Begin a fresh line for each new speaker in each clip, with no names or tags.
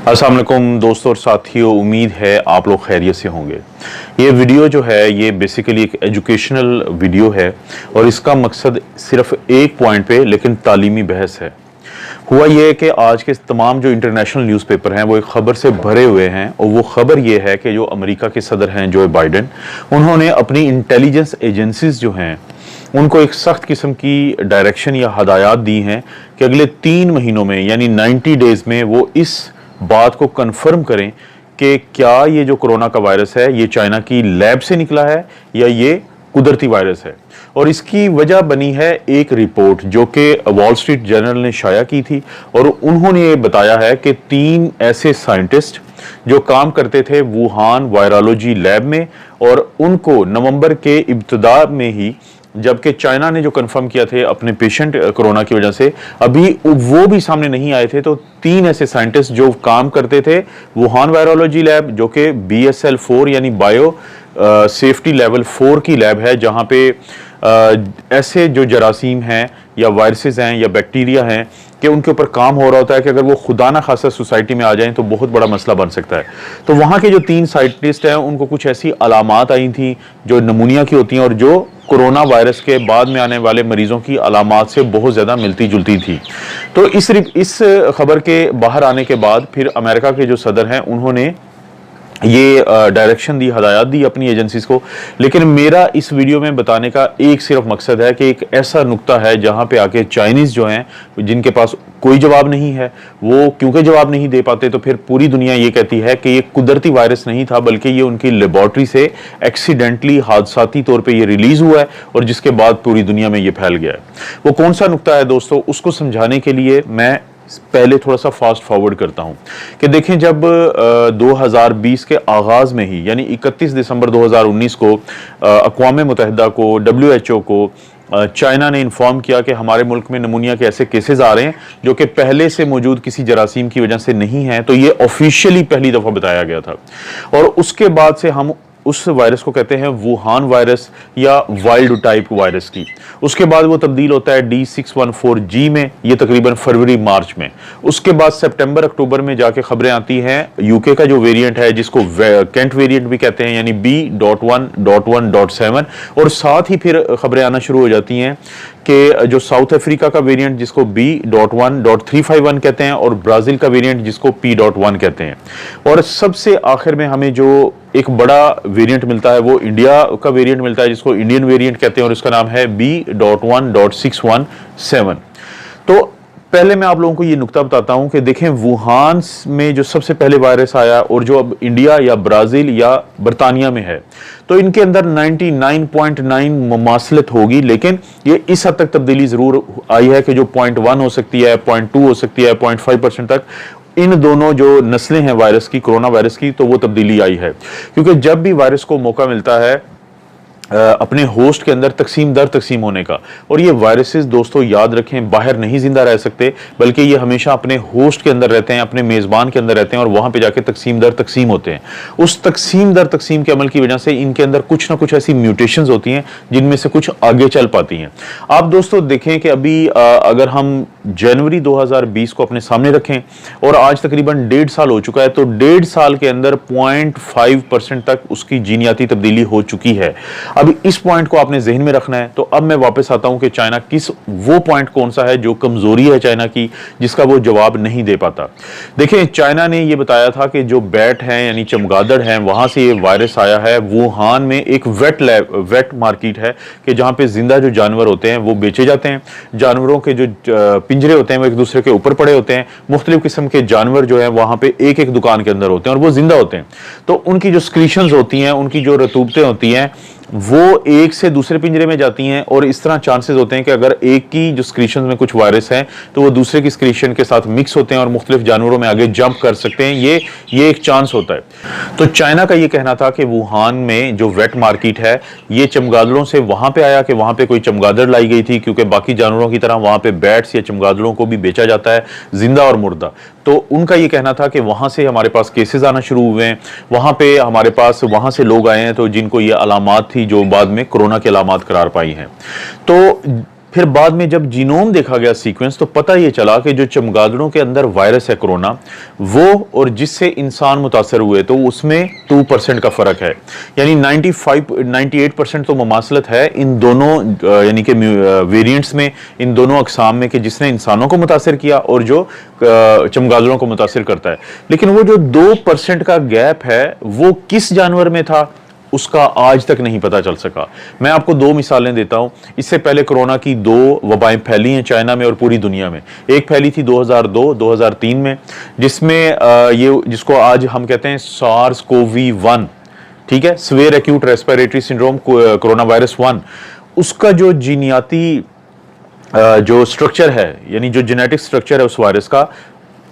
अस्सलाम वालेकुम दोस्तों और साथियों, उम्मीद है आप लोग खैरियत से होंगे। ये वीडियो जो है ये बेसिकली एक एजुकेशनल वीडियो है और इसका मकसद सिर्फ एक पॉइंट पे लेकिन तालीमी बहस है। हुआ ये है कि आज के तमाम जो इंटरनेशनल न्यूज़पेपर हैं वो एक ख़बर से भरे हुए हैं और वो ख़बर ये है कि जो अमेरिका के सदर हैं जो बाइडेन, उन्होंने अपनी इंटेलिजेंस एजेंसीज जो हैं उनको एक सख्त किस्म की डायरेक्शन या हदायत दी हैं कि अगले 3 महीनों में यानी 90 डेज़ में वो इस बात को कंफर्म करें कि क्या ये जो कोरोना का वायरस है ये चाइना की लैब से निकला है या ये कुदरती वायरस है। और इसकी वजह बनी है एक रिपोर्ट जो कि वॉल स्ट्रीट जर्नल ने शाया की थी और उन्होंने ये बताया है कि 3 ऐसे साइंटिस्ट जो काम करते थे वुहान वायरोलॉजी लैब में और उनको नवंबर के इब्तिदा में ही, जबकि चाइना ने जो कंफर्म किया थे अपने पेशेंट कोरोना की वजह से, अभी वो भी सामने नहीं आए थे। तो 3 ऐसे साइंटिस्ट जो काम करते थे वुहान वायरोलॉजी लैब जो कि BSL 4 यानी बायो सेफ्टी लेवल 4 की लैब है, जहां पे ऐसे जो जरासीम हैं या वायरसेस हैं या बैक्टीरिया हैं कि उनके ऊपर काम हो रहा होता है कि अगर वो खुदा ना खासा सोसाइटी में आ जाएं तो बहुत बड़ा मसला बन सकता है। तो वहाँ के जो 3 साइंटिस्ट हैं उनको कुछ ऐसी अलामात आई थी जो नमूनिया की होती हैं और जो कोरोना वायरस के बाद में आने वाले मरीजों की अलामात से बहुत ज़्यादा मिलती जुलती थी। तो इस खबर के बाहर आने के बाद फिर अमेरिका के जो सदर हैं उन्होंने ये डायरेक्शन दी, हदायत दी अपनी एजेंसीज को। लेकिन मेरा इस वीडियो में बताने का एक सिर्फ मकसद है कि एक ऐसा नुक्ता है जहां पे आके चाइनीज़ जो हैं जिनके पास कोई जवाब नहीं है, वो क्योंकि जवाब नहीं दे पाते तो फिर पूरी दुनिया ये कहती है कि ये कुदरती वायरस नहीं था बल्कि ये उनकी लेबॉर्ट्री से एक्सीडेंटली हादसाती तौर पे ये रिलीज हुआ है और जिसके बाद पूरी दुनिया में ये फैल गया है। वो कौन सा नुक्ता है दोस्तों, उसको समझाने के लिए मैं पहले थोड़ा सा फास्ट फॉरवर्ड करता हूं कि देखें, जब 2020 के आगाज में ही यानी 31 दिसंबर 2019 को अक़वाम मुत्तहिदा को, WHO को चाइना ने इन्फॉर्म किया कि हमारे मुल्क में नमूनिया के ऐसे केसेस आ रहे हैं जो कि पहले से मौजूद किसी जरासीम की वजह से नहीं है। तो ये ऑफिशियली पहली दफ़ा बताया गया था और उसके बाद से हम उस वायरस को कहते हैं वुहान वायरस या वाइल्ड टाइप वायरस की। उसके बाद वो तब्दील होता है D614G में, ये तकरीबन फरवरी मार्च में। उसके बाद सितंबर अक्टूबर में जाके खबरें आती हैं यूके का जो वेरिएंट है जिसको कैंट वेरिएंट भी कहते हैं यानी B.1.1.7। और साथ ही फिर खबरें आना शुरू हो जाती हैं कि जो साउथ अफ्रीका का वेरिएंट जिसको B.1.351 कहते हैं और ब्राजील का वेरिएंट जिसको P.1 कहते हैं। और सबसे आखिर में हमें जो एक बड़ा वेरिएंट मिलता है वो इंडिया का वेरिएंट मिलता है जिसको इंडियन वेरिएंट कहते हैं और इसका नाम है B.1.617। तो पहले मैं आप लोगों को ये नुक्ता बताता हूं कि देखें, वुहान में जो सबसे पहले वायरस आया और जो अब इंडिया या ब्राजील या बरतानिया में है, तो इनके अंदर 99.9 मुमासलत होगी, लेकिन ये इस हद तक तब्दीली जरूर आई है कि जो 0.1 हो सकती है, 0.2 हो सकती है, 0.5% तक इन दोनों जो नस्लें हैं वायरस की, कोरोना वायरस की, तो वो तब्दीली आई है। क्योंकि जब भी वायरस को मौका मिलता है अपने होस्ट के अंदर तकसीम दर तकसीम होने का, और ये वायरसेस दोस्तों याद रखें बाहर नहीं जिंदा रह सकते बल्कि ये हमेशा अपने होस्ट के अंदर रहते हैं, अपने मेज़बान के अंदर रहते हैं और वहां पे जाके तकसीम दर तकसीम होते हैं। उस तकसीम दर तकसीम के अमल की वजह से इनके अंदर कुछ ना कुछ ऐसी म्यूटेशंस होती हैं जिनमें से कुछ आगे चल पाती हैं। आप दोस्तों देखें कि अभी अगर हम जनवरी 2020 को अपने सामने रखें और आज तकरीबन 1.5 साल हो चुका है, तो 1.5 साल के अंदर 0.5% तक उसकी जीनियाती तब्दीली हो चुकी है। अब इस पॉइंट को आपने जहन में रखना है। तो अब मैं वापस आता हूं कि चाइना किस, वो पॉइंट कौन सा है जो कमजोरी है चाइना की जिसका वो जवाब नहीं दे पाता। देखें, चाइना ने ये बताया था कि जो बैट हैं यानी चमगादड़ हैं वहां से ये वायरस आया है। वुहान में एक वेट मार्केट है कि जहां पे जिंदा जो जानवर होते हैं वो बेचे जाते हैं। जानवरों के जो पिंजरे होते हैं वो एक दूसरे के ऊपर पड़े होते हैं। मुख्तलिफ किस्म के जानवर जो है वहां पे एक एक दुकान के अंदर होते हैं और वो जिंदा होते हैं। तो उनकी जो स्क्रीशंस होती हैं, उनकी जो रतूबतें होती हैं, वो एक से दूसरे पिंजरे में जाती हैं और इस तरह चांसेस होते हैं कि अगर एक की जो स्क्रीशन में कुछ वायरस है तो वो दूसरे की स्क्रीशन के साथ मिक्स होते हैं और मुख्तलिफ जानवरों में आगे जंप कर सकते हैं। ये एक चांस होता है। तो चाइना का ये कहना था कि वुहान में जो वेट मार्केट है ये चमगादड़ों से वहां पे आया कि वहां पे कोई चमगादड़ लाई गई थी, क्योंकि बाकी जानवरों की तरह वहां पे बैट्स या चमगादड़ों को भी बेचा जाता है जिंदा और मुर्दा। तो उनका ये कहना था कि वहां से हमारे पास केसेस आना शुरू हुए हैं, वहां पे हमारे पास वहां से लोग आए हैं तो जिनको ये अलामात थी जो बाद में कोरोना की अलामात करार पाई हैं। तो फिर बाद में जब जीनोम देखा गया सीक्वेंस, तो पता ये चला कि जो चमगादड़ों के अंदर वायरस है कोरोना, वो और जिससे इंसान मुतासर हुए तो उसमें 2% का फर्क है। यानी 98% तो ममासलत है इन दोनों यानी कि वेरिएंट्स में, इन दोनों अकसाम में, कि जिसने इंसानों को मुतासर किया और जो चमगादड़ों को मुतासर करता है। लेकिन वो जो 2% का गैप है वो किस जानवर में था उसका आज तक नहीं पता चल सका। मैं आपको दो मिसालें देता हूं। इससे पहले कोरोना की दो वबाएं फैली हैं चाइना में और पूरी दुनिया में। एक फैली थी 2002-2003 में, जिसमें जिसको आज हम कहते हैं SARS-CoV-1, ठीक है, severe acute respiratory syndrome corona virus 1। उसका जो जीनियाती जो स्ट्रक्चर है, यानी जो जेनेटिक स्ट्रक्चर है उस वायरस का,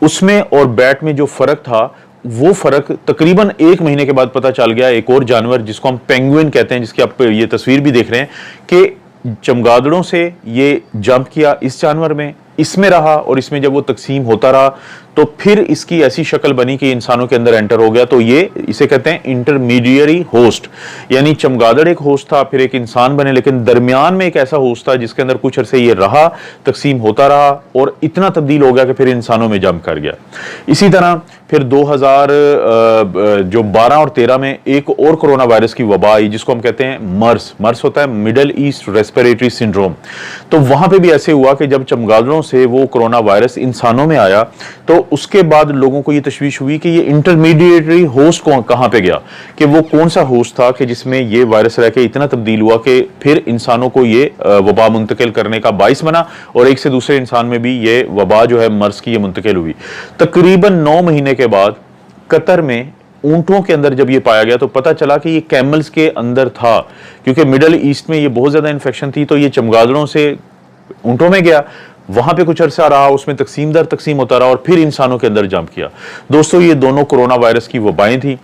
उसमें और बैट में जो फर्क था, वो फर्क तकरीबन 1 महीने के बाद पता चल गया। एक और जानवर जिसको हम पेंगुइन कहते हैं, जिसकी आप ये तस्वीर भी देख रहे हैं, कि चमगादड़ों से ये जंप किया इस जानवर में, इसमें रहा, और इसमें जब वो तकसीम होता रहा तो फिर इसकी ऐसी शक्ल बनी कि इंसानों के अंदर एंटर हो गया। तो ये इसे कहते हैं इंटरमीडियरी होस्ट, यानी चमगादड़ एक होस्ट था, फिर एक इंसान बने, लेकिन दरमियान में एक ऐसा होस्ट था जिसके अंदर कुछ अरसे ये रहा, तकसीम होता रहा और इतना तब्दील हो गया कि फिर इंसानों में जंप कर गया। इसी तरह फिर 2012 और 13 में एक और कोरोना वायरस की वबा आई जिसको हम कहते हैं मर्स होता है मिडल ईस्ट रेस्पिरेटरी सिंड्रोम। तो वहां पे भी ऐसे हुआ कि जब चमगादड़ों से वो कोरोना वायरस इंसानों में आया तो उसके बाद लोगों को ये तशवीश हुई कि ये इंटरमीडिएटरी होस्ट कहां पे गया, कि वो कौन सा होस्ट था कि जिसमें ये वायरस रह के इतना तब्दील हुआ कि फिर इंसानों को ये वबा मुंतकिल करने का बाइस बना और एक से दूसरे इंसान में भी ये वबा जो है मर्स की ये मुंतकिल हुई। तकरीबन 9 महीने के बाद कतर में ऊंटों के अंदर जब ये पाया गया तो पता चला कि ये कैमल्स के अंदर था, क्योंकि मिडल ईस्ट में ये बहुत ज्यादा इन्फेक्शन थी। तो ये चमगादड़ों से ऊंटों में गया, वहां पे कुछ अरसा रहा, उसमें तकसीम दर तकसीम होता रहा और फिर इंसानों के अंदर जंप किया। दोस्तों, ये दोनों कोरोना वायरस की वबाएं थी।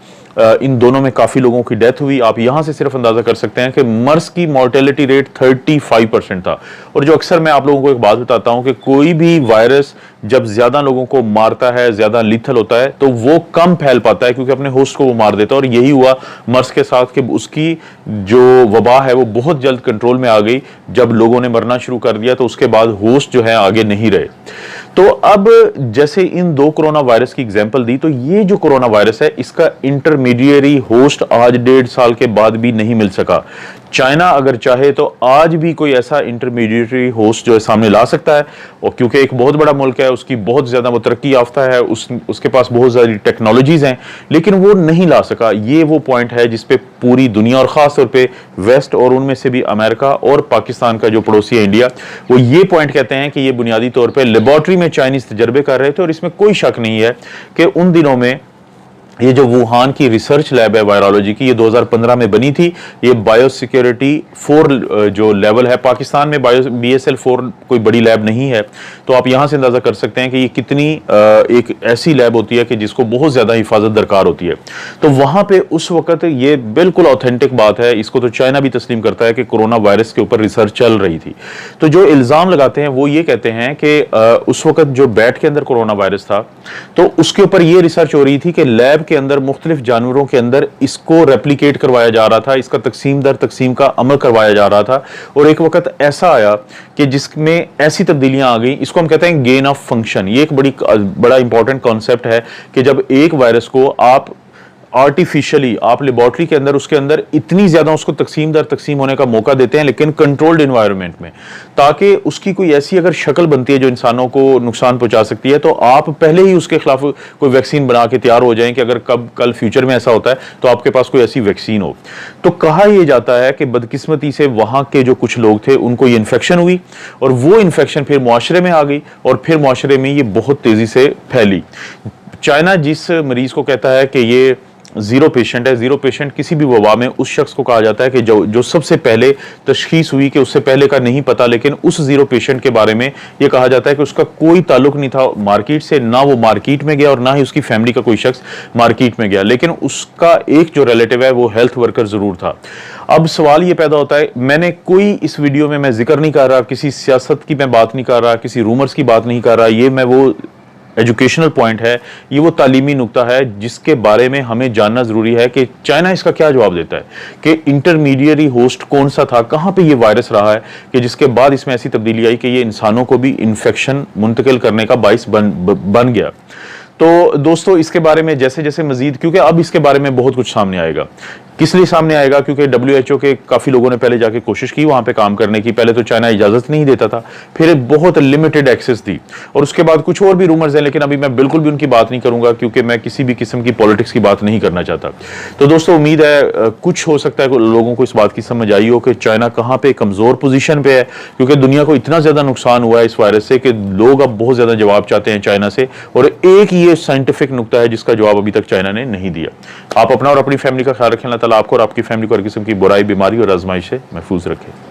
इन दोनों में काफी लोगों की डेथ हुई। आप यहां से सिर्फ अंदाजा कर सकते हैं कि मर्स की मॉर्टेलिटी रेट 35% था। और जो अक्सर मैं आप लोगों को एक बात बताता हूं कि कोई भी वायरस जब ज्यादा लोगों को मारता है, ज्यादा लीथल होता है, तो वो कम फैल पाता है क्योंकि अपने होस्ट को वो मार देता है। और यही हुआ मर्स के साथ कि उसकी जो वबा है वो बहुत जल्द कंट्रोल में आ गई। जब लोगों ने मरना शुरू कर दिया तो उसके बाद होस्ट जो है आगे नहीं रहे। तो अब जैसे इन दो कोरोना वायरस की एग्जांपल दी, तो ये जो कोरोना वायरस है इसका इंटरमीडिएरी होस्ट आज 1.5 साल के बाद भी नहीं मिल सका। चाइना अगर चाहे तो आज भी कोई ऐसा इंटरमीडिएटरी होस्ट जो है सामने ला सकता है, और क्योंकि एक बहुत बड़ा मुल्क है, उसकी बहुत ज्यादा वो तरक्की याफ्ता है, उसके पास बहुत सारी टेक्नोलॉजीज हैं, लेकिन वो नहीं ला सका। ये वो पॉइंट है जिसपे पूरी दुनिया और खास तौर पे वेस्ट और उनमें से भी अमेरिका और पाकिस्तान का जो पड़ोसी है इंडिया, वो ये पॉइंट कहते हैं कि ये बुनियादी तौर पर लेबोरेटरी में चाइनीज तजर्बे कर रहे थे। और इसमें कोई शक नहीं है कि उन दिनों में ये जो वुहान की रिसर्च लैब है वायरोलॉजी की, ये 2015 में बनी थी। ये बायोसिक्योरिटी 4 जो लेवल है, पाकिस्तान में BSL 4 कोई बड़ी लैब नहीं है, तो आप यहां से अंदाजा कर सकते हैं कि ये कितनी एक ऐसी लैब होती है कि जिसको बहुत ज्यादा हिफाजत दरकार होती है। तो वहां पे उस वक्त ये बिल्कुल ऑथेंटिक बात है, इसको तो चाइना भी तस्लीम करता है कि कोरोना वायरस के ऊपर रिसर्च चल रही थी। तो जो इल्जाम लगाते हैं वो ये कहते हैं कि उस वक्त जो बैट के अंदर कोरोना वायरस था, तो उसके ऊपर ये रिसर्च हो रही थी कि लैब के अंदर मुख्तलिफ जानवरों के अंदर इसको रेप्लिकेट करवाया जा रहा था, इसका तकसीम दर तकसीम का अमल करवाया जा रहा था। और एक वक्त ऐसा आया कि जिसमें ऐसी तब्दीलियां आ गई, इसको हम कहते हैं गेन ऑफ फंक्शन। ये एक बड़ा इंपॉर्टेंट कॉन्सेप्ट है कि जब एक वायरस को आप आर्टिफिशियली आप लेबोरेटरी के अंदर उसके अंदर इतनी ज्यादा उसको तकसीम दर तकसीम होने का मौका देते हैं, लेकिन कंट्रोल्ड एनवायरनमेंट में, ताकि उसकी कोई ऐसी अगर शक्ल बनती है जो इंसानों को नुकसान पहुंचा सकती है, तो आप पहले ही उसके खिलाफ कोई वैक्सीन बना के तैयार हो जाएं कि अगर कल फ्यूचर में ऐसा होता है तो आपके पास कोई ऐसी वैक्सीन हो। तो कहा यह जाता है कि बदकिस्मती से वहां के जो कुछ लोग थे उनको ये इन्फेक्शन हुई और वो इन्फेक्शन फिर मुआशरे में आ गई और फिर मुआशरे में ये बहुत तेजी से फैली। चाइना जिस मरीज को कहता है कि ये जीरो पेशेंट है, जीरो पेशेंट किसी भी वबा में उस शख्स को कहा जाता है कि जो सबसे पहले तशखीस हुई, कि उससे पहले का नहीं पता, लेकिन उस जीरो पेशेंट के बारे में यह कहा जाता है कि उसका कोई ताल्लुक नहीं था मार्केट से, ना वो मार्केट में गया और ना ही उसकी फैमिली का कोई शख्स मार्केट में गया, लेकिन उसका एक जो रिलेटिव है वो हेल्थ वर्कर जरूर था। अब सवाल ये पैदा होता है, मैंने कोई इस वीडियो में मैं जिक्र नहीं कर रहा, किसी सियासत की मैं बात नहीं कर रहा, किसी रूमर्स की बात नहीं कर रहा, ये मैं वो एजुकेशनल पॉइंट है, ये वो तालीमी नुक्ता है जिसके बारे में हमें जानना ज़रूरी है कि चाइना इसका क्या जवाब देता है कि इंटरमीडियरी होस्ट कौन सा था, कहाँ पे ये वायरस रहा है कि जिसके बाद इसमें ऐसी तब्दीली आई कि ये इंसानों को भी इन्फेक्शन मुंतकिल करने का बाइस बन गया। तो दोस्तों इसके बारे में जैसे जैसे मजीद, क्योंकि अब इसके बारे में बहुत कुछ सामने आएगा। किस लिए सामने आएगा? क्योंकि WHO के काफ़ी लोगों ने पहले जाके कोशिश की वहाँ पे काम करने की। पहले तो चाइना इजाज़त नहीं देता था, फिर बहुत लिमिटेड एक्सेस दी, और उसके बाद कुछ और भी रूमर्स हैं, लेकिन अभी मैं बिल्कुल भी उनकी बात नहीं करूँगा क्योंकि मैं किसी भी किस्म की पॉलिटिक्स की बात नहीं करना चाहता। तो दोस्तों उम्मीद है कुछ हो सकता है लोगों को इस बात की समझ आई हो कि चाइना कहाँ पे कमज़ोर पोजीशन पे है, क्योंकि दुनिया को इतना ज़्यादा नुकसान हुआ है इस वायरस से कि लोग अब बहुत ज़्यादा जवाब चाहते हैं चाइना से, और एक ये साइंटिफिक नुक्ता है जिसका जवाब अभी तक चाइना ने नहीं दिया। आप अपना और अपनी फैमिली का ख्याल रखें। अल्लाह ताला आपको और आपकी फैमिली को हर किस्म की बुराई, बीमारी और आजमाइश से महफूज रखे।